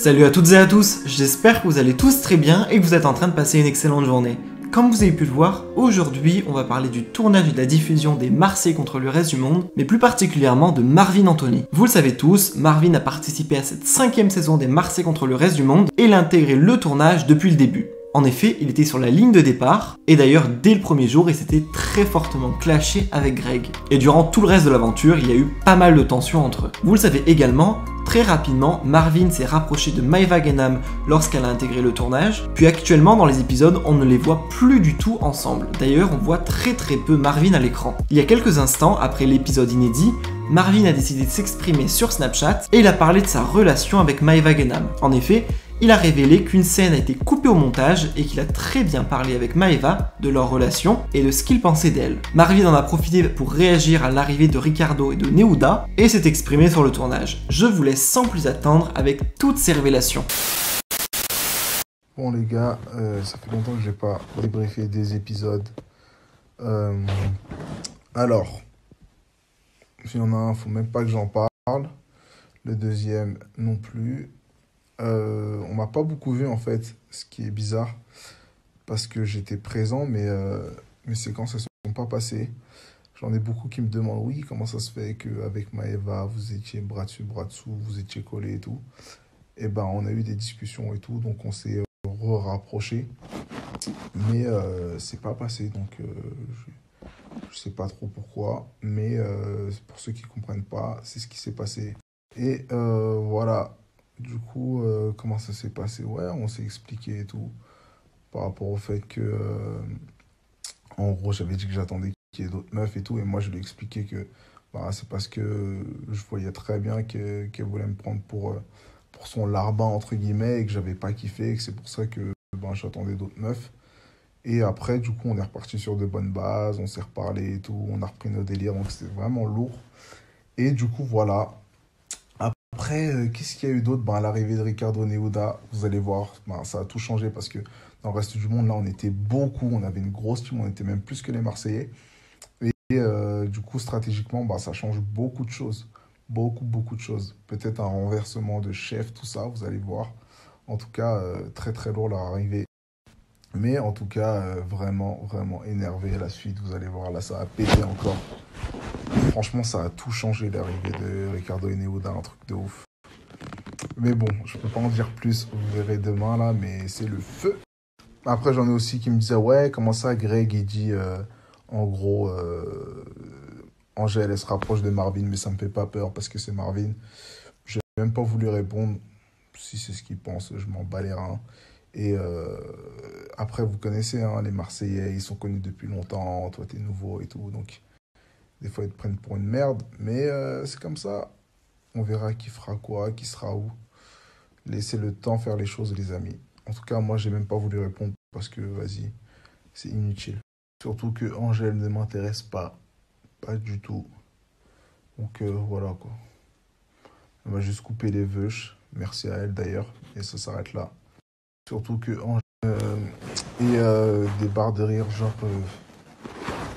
Salut à toutes et à tous, j'espère que vous allez tous très bien et que vous êtes en train de passer une excellente journée. Comme vous avez pu le voir, aujourd'hui on va parler du tournage et de la diffusion des Marseillais contre le reste du monde, mais plus particulièrement de Marvin Anthony. Vous le savez tous, Marvin a participé à cette 5e saison des Marseillais contre le reste du monde et il a intégré le tournage depuis le début. En effet, il était sur la ligne de départ, et d'ailleurs dès le premier jour, il s'était très fortement clashé avec Greg. Et durant tout le reste de l'aventure, il y a eu pas mal de tensions entre eux. Vous le savez également, très rapidement, Marvin s'est rapproché de Maeva Genam lorsqu'elle a intégré le tournage, puis actuellement dans les épisodes, on ne les voit plus du tout ensemble. D'ailleurs, on voit très peu Marvin à l'écran. Il y a quelques instants, après l'épisode inédit, Marvin a décidé de s'exprimer sur Snapchat et il a parlé de sa relation avec Maeva Genam. En effet, il a révélé qu'une scène a été coupée au montage et qu'il a très bien parlé avec Maeva de leur relation et de ce qu'il pensait d'elle. Marvin en a profité pour réagir à l'arrivée de Ricardo et de Neuda et s'est exprimé sur le tournage. Je vous laisse sans plus attendre avec toutes ces révélations. Bon les gars, ça fait longtemps que j'ai pas débriefé des épisodes. Alors, s'il y en a un, faut même pas que j'en parle. Le deuxième non plus. On m'a pas beaucoup vu en fait, ce qui est bizarre, parce que j'étais présent, mais mes séquences elles sont pas passées. J'en ai beaucoup qui me demandent, oui, comment ça se fait qu'avec Maeva, vous étiez bras dessus, bras dessous, vous étiez collés et tout. Et ben, on a eu des discussions et tout, donc on s'est rapprochés. Mais c'est pas passé, donc je sais pas trop pourquoi. Mais pour ceux qui comprennent pas, c'est ce qui s'est passé. Et voilà. Du coup, comment ça s'est passé? Ouais, on s'est expliqué et tout. Par rapport au fait que, en gros, j'avais dit que j'attendais qu'il y ait d'autres meufs et tout. Et moi, je lui ai expliqué que bah, c'est parce que je voyais très bien qu'elle voulait me prendre pour son larbin, entre guillemets, et que j'avais pas kiffé. Et que c'est pour ça que ben, j'attendais d'autres meufs. Et après, du coup, on est reparti sur de bonnes bases. On s'est reparlé et tout. On a repris nos délires. Donc, c'était vraiment lourd. Et du coup, voilà. Après, qu'est-ce qu'il y a eu d'autre? À l'arrivée de Ricardo Neuda, vous allez voir, ça a tout changé parce que dans le reste du monde, là, on était beaucoup, on avait une grosse team, on était même plus que les Marseillais. Et du coup, stratégiquement, ça change beaucoup de choses. Beaucoup de choses. Peut-être un renversement de chef, tout ça, vous allez voir. En tout cas, très lourd leur arrivée. Mais en tout cas, vraiment énervé la suite, vous allez voir, là, ça a pété encore. Franchement, ça a tout changé, l'arrivée de Ricardo et Neuda, un truc de ouf. Mais bon, je peux pas en dire plus, vous verrez demain, là, mais c'est le feu. Après, j'en ai aussi qui me disaient, ouais, comment ça, Greg, il dit, en gros, Angèle, elle se rapproche de Marvin, mais ça me fait pas peur parce que c'est Marvin. J'ai même pas voulu répondre. Si c'est ce qu'il pense, je m'en bats les reins. Et après, vous connaissez, hein, les Marseillais, ils sont connus depuis longtemps, toi, t'es nouveau et tout, donc... Des fois, ils te prennent pour une merde, mais c'est comme ça. On verra qui fera quoi, qui sera où. Laissez le temps faire les choses, les amis. En tout cas, moi, j'ai même pas voulu répondre parce que, vas-y, c'est inutile. Surtout que Angèle ne m'intéresse pas. Pas du tout. Donc, voilà, quoi. On va juste couper les veuches. Merci à elle, d'ailleurs. Et ça s'arrête là. Surtout que Angèle et des barres de rire, genre...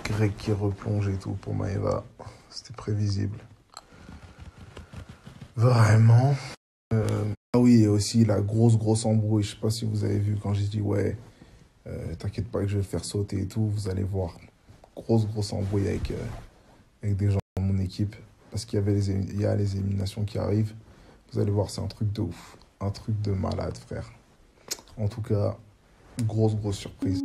Greg qui replonge et tout pour Maeva. C'était prévisible. Vraiment. Ah oui, et aussi la grosse embrouille. Je sais pas si vous avez vu quand j'ai dit ouais, t'inquiète pas que je vais faire sauter et tout. Vous allez voir. Grosse embrouille avec des gens dans mon équipe. Parce qu'il y a les éliminations qui arrivent. Vous allez voir, c'est un truc de ouf. Un truc de malade, frère. En tout cas, grosse surprise.